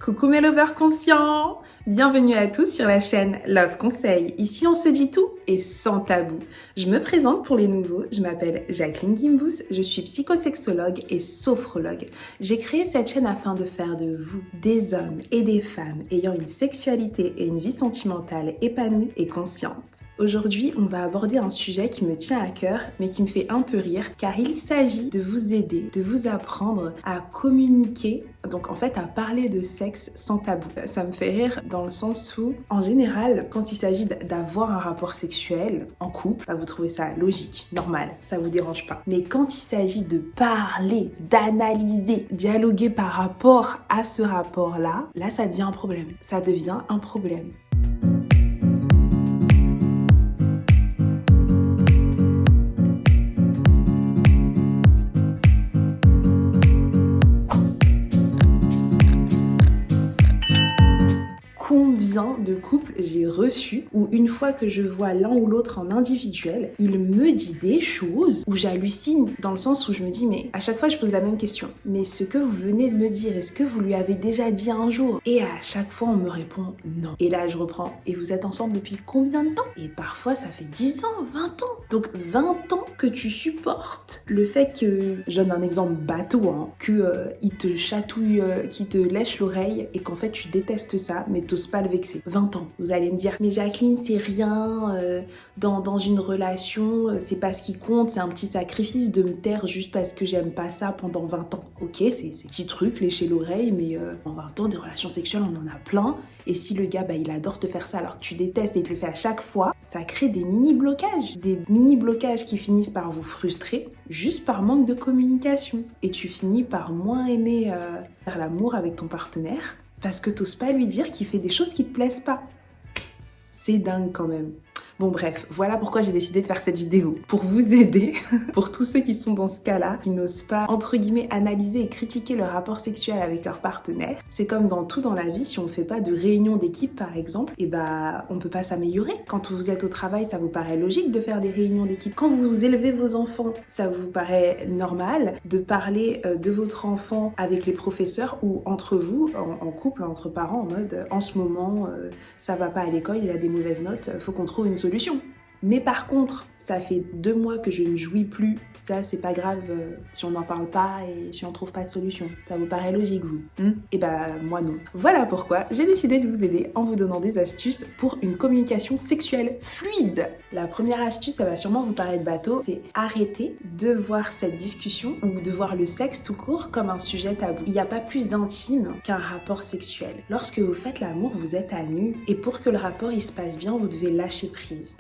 Coucou mes lovers conscients! Bienvenue à tous sur la chaîne Love Conseil. Ici on se dit tout et sans tabou. Je me présente pour les nouveaux, je m'appelle Jacqueline Gimbous, je suis psychosexologue et sophrologue. J'ai créé cette chaîne afin de faire de vous des hommes et des femmes ayant une sexualité et une vie sentimentale épanouie et consciente. Aujourd'hui, on va aborder un sujet qui me tient à cœur, mais qui me fait un peu rire, car il s'agit de vous aider, de vous apprendre à communiquer, donc en fait à parler de sexe sans tabou. Ça me fait rire dans le sens où, en général, quand il s'agit d'avoir un rapport sexuel en couple, bah, vous trouvez ça logique, normal, ça vous dérange pas. Mais quand il s'agit de parler, d'analyser, dialoguer par rapport à ce rapport-là, là ça devient un problème. Ça devient un problème. Combien de couples j'ai reçu où une fois que je vois l'un ou l'autre en individuel, il me dit des choses où j'hallucine dans le sens où je me dis mais à chaque fois je pose la même question. Mais ce que vous venez de me dire, est-ce que vous lui avez déjà dit un jour? Et à chaque fois on me répond non. Et là je reprends. Et vous êtes ensemble depuis combien de temps? Et parfois ça fait 10 ans, 20 ans. Donc 20 ans que tu supportes le fait que, je donne un exemple bateau, il te chatouille, qu'il te lèche l'oreille et qu'en fait tu détestes ça, mais t'oses pas le vexer. 20 ans. Vous allez me dire, mais Jacqueline, c'est rien, dans une relation, c'est pas ce qui compte, c'est un petit sacrifice de me taire juste parce que j'aime pas ça pendant 20 ans. Ok, c'est petit truc, lécher l'oreille, mais en 20 ans, des relations sexuelles, on en a plein. Et si le gars, il adore te faire ça alors que tu détestes et il te le fait à chaque fois, ça crée des mini-blocages. Des mini-blocages qui finissent par vous frustrer, juste par manque de communication. Et tu finis par moins aimer faire l'amour avec ton partenaire parce que t'oses pas lui dire qu'il fait des choses qui te plaisent pas. C'est dingue quand même. Bon bref, voilà pourquoi j'ai décidé de faire cette vidéo. Pour vous aider, pour tous ceux qui sont dans ce cas-là, qui n'osent pas, entre guillemets, analyser et critiquer leur rapport sexuel avec leur partenaire. C'est comme dans tout dans la vie, si on ne fait pas de réunion d'équipe par exemple, on peut pas s'améliorer. Quand vous êtes au travail, ça vous paraît logique de faire des réunions d'équipe. Quand vous élevez vos enfants, ça vous paraît normal de parler de votre enfant avec les professeurs ou entre vous, en couple, entre parents, en mode en ce moment, ça va pas à l'école, il a des mauvaises notes, faut qu'on trouve une solution. Mais par contre, ça fait 2 mois que je ne jouis plus. Ça, c'est pas grave si on n'en parle pas et si on trouve pas de solution. Ça vous paraît logique, vous? Et moi non. Voilà pourquoi j'ai décidé de vous aider en vous donnant des astuces pour une communication sexuelle fluide. La première astuce, ça va sûrement vous paraître bateau, c'est arrêter de voir cette discussion ou de voir le sexe tout court comme un sujet tabou. Il n'y a pas plus intime qu'un rapport sexuel. Lorsque vous faites l'amour, vous êtes à nu et pour que le rapport il se passe bien, vous devez lâcher prise.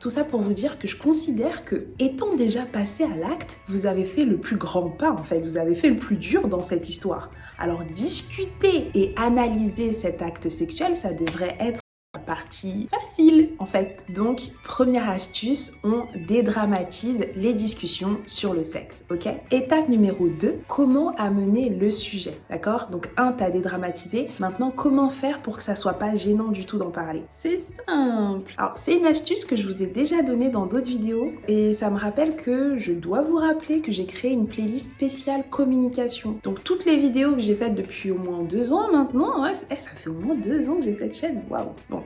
Tout ça pour vous dire que je considère que, étant déjà passé à l'acte, vous avez fait le plus grand pas en fait, vous avez fait le plus dur dans cette histoire. Alors discuter et analyser cet acte sexuel, ça devrait être la partie facile en fait. Donc première astuce, on dédramatise les discussions sur le sexe, ok? Étape numéro 2, comment amener le sujet, d'accord? Donc 1, t'as dédramatisé, maintenant comment faire pour que ça soit pas gênant du tout d'en parler? C'est simple. Alors c'est une astuce que je vous ai déjà donnée dans d'autres vidéos et ça me rappelle que je dois vous rappeler que j'ai créé une playlist spéciale communication. Donc toutes les vidéos que j'ai faites depuis au moins 2 ans maintenant, ouais, ça fait au moins 2 ans que j'ai cette chaîne, waouh! Bon.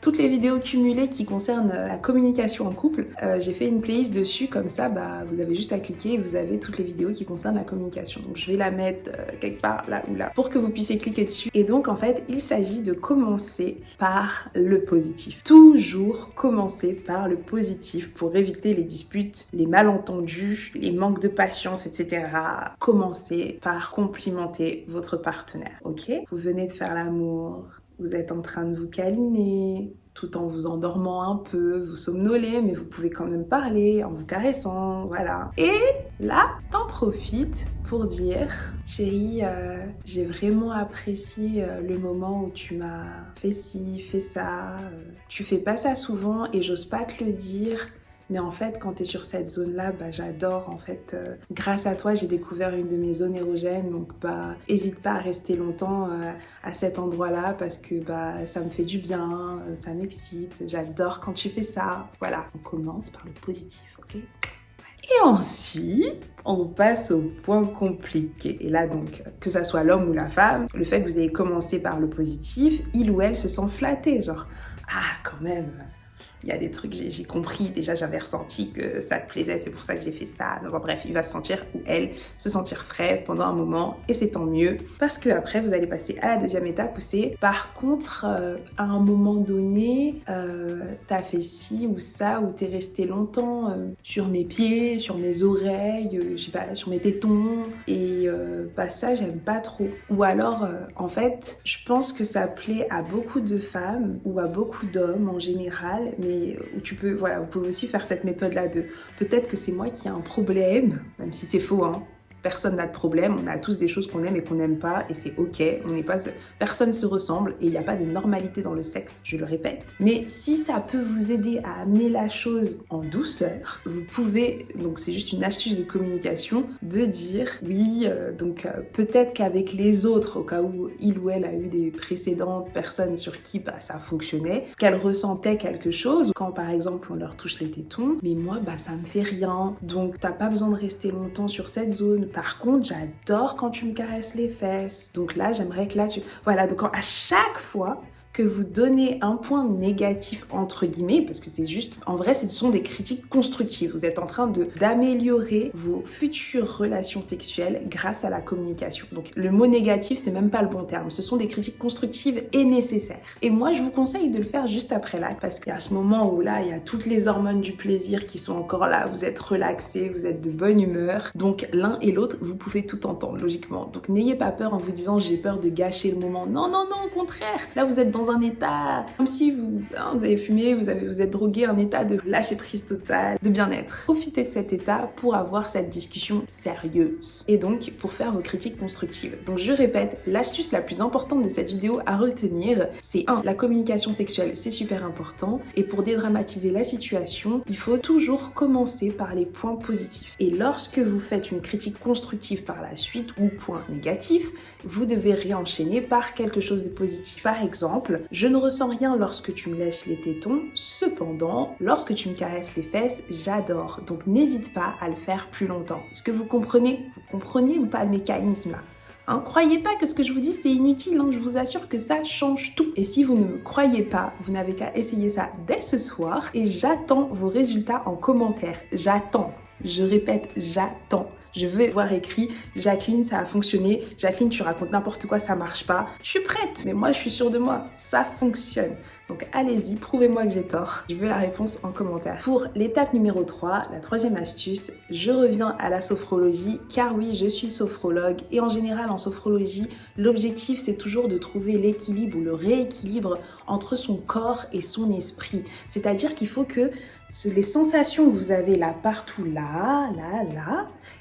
Toutes les vidéos cumulées qui concernent la communication en couple, j'ai fait une playlist dessus, comme ça vous avez juste à cliquer et vous avez toutes les vidéos qui concernent la communication. Donc je vais la mettre quelque part là ou là pour que vous puissiez cliquer dessus. Et donc en fait, il s'agit de commencer par le positif. Toujours commencer par le positif pour éviter les disputes, les malentendus, les manques de patience, etc. Commencez par complimenter votre partenaire, ok? Vous venez de faire l'amour. Vous êtes en train de vous câliner, tout en vous endormant un peu, vous somnolez, mais vous pouvez quand même parler en vous caressant, voilà. Et là, t'en profites pour dire « Chérie, j'ai vraiment apprécié le moment où tu m'as fait ci, fait ça. Tu fais pas ça souvent et j'ose pas te le dire. » Mais en fait, quand tu es sur cette zone-là, j'adore. En fait, grâce à toi, j'ai découvert une de mes zones érogènes. Donc, hésite pas à rester longtemps à cet endroit-là parce que ça me fait du bien, ça m'excite. J'adore quand tu fais ça. Voilà, on commence par le positif, ok? Et ensuite, on passe au point compliqué. Et là donc, que ça soit l'homme ou la femme, le fait que vous ayez commencé par le positif, il ou elle se sent flatté, genre « Ah, quand même !» Il y a des trucs, j'ai compris, déjà j'avais ressenti que ça te plaisait, c'est pour ça que j'ai fait ça. Donc, bref, il va se sentir, ou elle, se sentir frais pendant un moment, et c'est tant mieux. Parce que après, vous allez passer à la deuxième étape où c'est, par contre, à un moment donné, t'as fait ci ou ça, ou t'es resté longtemps sur mes pieds, sur mes oreilles, je sais pas, sur mes tétons, et ça, j'aime pas trop. Ou alors, en fait, je pense que ça plaît à beaucoup de femmes, ou à beaucoup d'hommes en général, mais où vous pouvez aussi faire cette méthode-là de peut-être que c'est moi qui ai un problème, même si c'est faux, hein. Personne n'a de problème, on a tous des choses qu'on aime et qu'on n'aime pas, et c'est ok, personne se ressemble, et il n'y a pas de normalité dans le sexe, je le répète. Mais si ça peut vous aider à amener la chose en douceur, vous pouvez, donc c'est juste une astuce de communication, de dire oui, peut-être qu'avec les autres, au cas où il ou elle a eu des précédentes personnes sur qui ça fonctionnait, qu'elle ressentait quelque chose, quand par exemple on leur touche les tétons, mais moi ça me fait rien, donc t'as pas besoin de rester longtemps sur cette zone. Par contre, j'adore quand tu me caresses les fesses. Donc là, j'aimerais que Voilà, donc à chaque fois que vous donnez un point négatif entre guillemets, parce que c'est juste, en vrai, ce sont des critiques constructives. Vous êtes en train d'améliorer vos futures relations sexuelles grâce à la communication. Donc le mot négatif, c'est même pas le bon terme. Ce sont des critiques constructives et nécessaires. Et moi, je vous conseille de le faire juste après l'acte, parce qu'il y a ce moment où là, il y a toutes les hormones du plaisir qui sont encore là. Vous êtes relaxés, vous êtes de bonne humeur. Donc l'un et l'autre, vous pouvez tout entendre logiquement. Donc n'ayez pas peur en vous disant j'ai peur de gâcher le moment. Non, non, non, au contraire. Là, vous êtes dans un état comme si vous avez fumé, vous êtes drogué, un état de lâcher prise totale, de bien-être. Profitez de cet état pour avoir cette discussion sérieuse et donc pour faire vos critiques constructives. Donc je répète, l'astuce la plus importante de cette vidéo à retenir, c'est 1. La communication sexuelle, c'est super important, et pour dédramatiser la situation, il faut toujours commencer par les points positifs. Et lorsque vous faites une critique constructive par la suite ou point négatif, vous devez réenchaîner par quelque chose de positif. Par exemple, je ne ressens rien lorsque tu me lèches les tétons, cependant, lorsque tu me caresses les fesses, j'adore. Donc n'hésite pas à le faire plus longtemps. Est-ce que vous comprenez? Vous comprenez ou pas le mécanisme là? Croyez pas que ce que je vous dis c'est inutile, je vous assure que ça change tout. Et si vous ne me croyez pas, vous n'avez qu'à essayer ça dès ce soir et j'attends vos résultats en commentaire. J'attends. Je répète, j'attends. Je veux voir écrit « Jacqueline, ça a fonctionné. Jacqueline, tu racontes n'importe quoi, ça marche pas. » Je suis prête, mais moi, je suis sûre de moi. Ça fonctionne. Donc allez-y, prouvez-moi que j'ai tort. Je veux la réponse en commentaire. Pour l'étape numéro 3, la troisième astuce, je reviens à la sophrologie, car oui, je suis sophrologue. Et en général, en sophrologie, l'objectif, c'est toujours de trouver l'équilibre ou le rééquilibre entre son corps et son esprit. C'est-à-dire qu'il faut que les sensations que vous avez là, partout, là,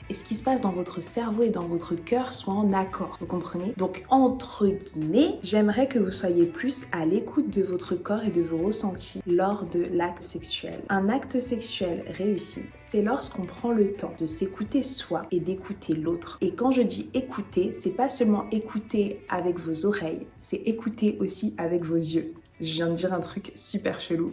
et ce qui se passe dans votre cerveau et dans votre cœur soient en accord. Vous comprenez? Donc, entre guillemets, j'aimerais que vous soyez plus à l'écoute de votre corps et de vos ressentis lors de l'acte sexuel. Un acte sexuel réussi, c'est lorsqu'on prend le temps de s'écouter soi et d'écouter l'autre. Et quand je dis écouter, c'est pas seulement écouter avec vos oreilles, c'est écouter aussi avec vos yeux. Je viens de dire un truc super chelou.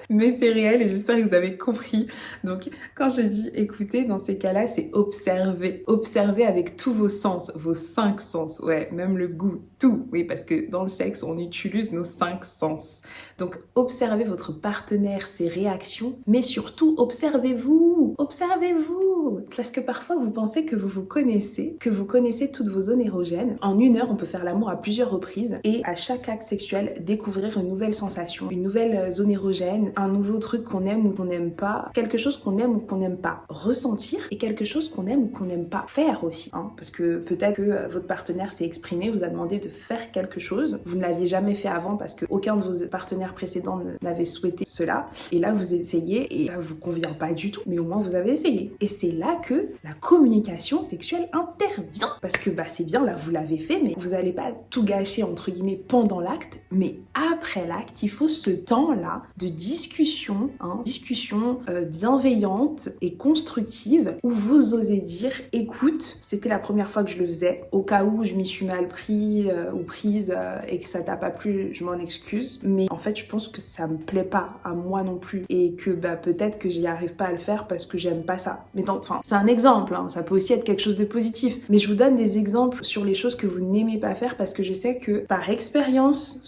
Mais c'est réel et j'espère que vous avez compris. Donc, quand je dis écouter, dans ces cas-là, c'est observer. Observer avec tous vos sens, vos 5 sens. Ouais, même le goût, tout. Oui, parce que dans le sexe, on utilise nos 5 sens. Donc, observez votre partenaire, ses réactions, mais surtout, observez-vous. Observez-vous. Parce que parfois, vous pensez que vous connaissez toutes vos zones érogènes. En 1 heure, on peut faire l'amour à plusieurs reprises et à chaque acte sexuel, découvrir une nouvelle sensation, une nouvelle zone érogène, un nouveau truc qu'on aime ou qu'on n'aime pas, quelque chose qu'on aime ou qu'on n'aime pas ressentir et quelque chose qu'on aime ou qu'on n'aime pas faire aussi. Parce que peut-être que votre partenaire s'est exprimé, vous a demandé de faire quelque chose, vous ne l'aviez jamais fait avant parce qu'aucun de vos partenaires précédents n'avait souhaité cela. Et là, vous essayez et ça vous convient pas du tout, mais au moins vous avez essayé. Essayez. c'est là que la communication sexuelle intervient. Parce que c'est bien, là vous l'avez fait, mais vous n'allez pas tout gâcher entre guillemets pendant l'acte, mais après l'acte, il faut ce temps-là de discussion, discussion bienveillante et constructive où vous osez dire écoute, c'était la première fois que je le faisais, au cas où je m'y suis mal pris ou prise et que ça t'a pas plu, je m'en excuse, mais en fait je pense que ça me plaît pas à moi non plus et que peut-être que j'y arrive pas à le faire parce que j'aime pas ça. Mais c'est un exemple, ça peut aussi être quelque chose de positif, mais je vous donne des exemples sur les choses que vous n'aimez pas faire parce que je sais que par expérience,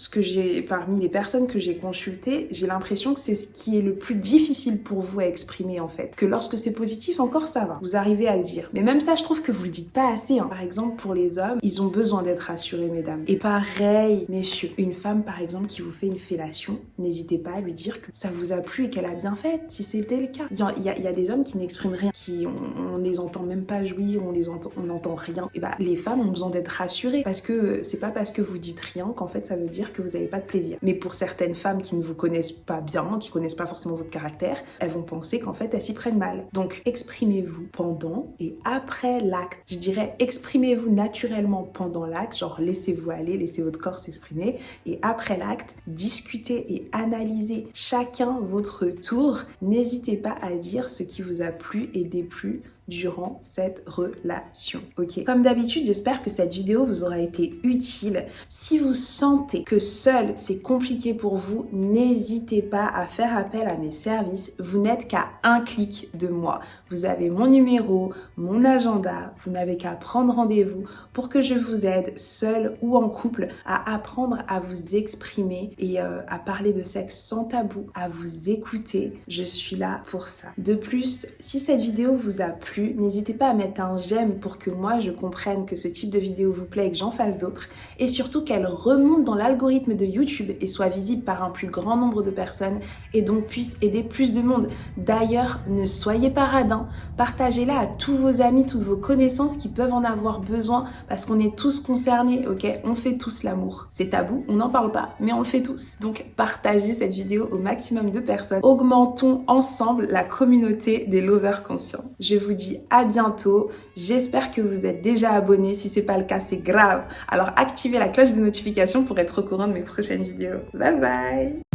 parmi les personnes que j'ai consultées, j'ai l'impression que c'est ce qui est le plus difficile pour vous à exprimer en fait. Que lorsque c'est positif, encore ça va, vous arrivez à le dire. Mais même ça, je trouve que vous le dites pas assez. Par exemple, pour les hommes, ils ont besoin d'être rassurés, mesdames. Et pareil, messieurs, une femme par exemple qui vous fait une fellation, n'hésitez pas à lui dire que ça vous a plu et qu'elle a bien fait, si c'était le cas. Il y a des hommes qui n'expriment rien, on les entend même pas jouir, on n'entend rien. Et les femmes ont besoin d'être rassurées parce que c'est pas parce que vous dites rien qu'en fait ça veut dire que vous avez pas de plaisir. Mais pour certaines femmes qui ne vous connaissent pas bien, qui connaissent pas forcément votre caractère, elles vont penser qu'en fait elles s'y prennent mal. Donc exprimez-vous pendant et après l'acte. Je dirais exprimez-vous naturellement pendant l'acte, genre laissez-vous aller, laissez votre corps s'exprimer, et après l'acte, discutez et analysez chacun votre tour. N'hésitez pas à dire ce qui vous a plu et déplu durant cette relation, ok? Comme d'habitude, j'espère que cette vidéo vous aura été utile. Si vous sentez que seul c'est compliqué pour vous, n'hésitez pas à faire appel à mes services. Vous n'êtes qu'à un clic de moi. Vous avez mon numéro, mon agenda, vous n'avez qu'à prendre rendez-vous pour que je vous aide, seul ou en couple, à apprendre à vous exprimer et à parler de sexe sans tabou, à vous écouter. Je suis là pour ça. De plus, si cette vidéo vous a plu, n'hésitez pas à mettre un j'aime pour que moi je comprenne que ce type de vidéo vous plaît et que j'en fasse d'autres, et surtout qu'elle remonte dans l'algorithme de YouTube et soit visible par un plus grand nombre de personnes et donc puisse aider plus de monde. D'ailleurs, ne soyez pas radins, partagez-la à tous vos amis, toutes vos connaissances qui peuvent en avoir besoin parce qu'on est tous concernés, ok? On fait tous l'amour. C'est tabou, on n'en parle pas, mais on le fait tous. Donc partagez cette vidéo au maximum de personnes. Augmentons ensemble la communauté des lovers conscients. Je vous dis à bientôt. J'espère que vous êtes déjà abonnés. Si c'est pas le cas, c'est grave. Alors activez la cloche de notification pour être au courant de mes prochaines vidéos. Bye bye!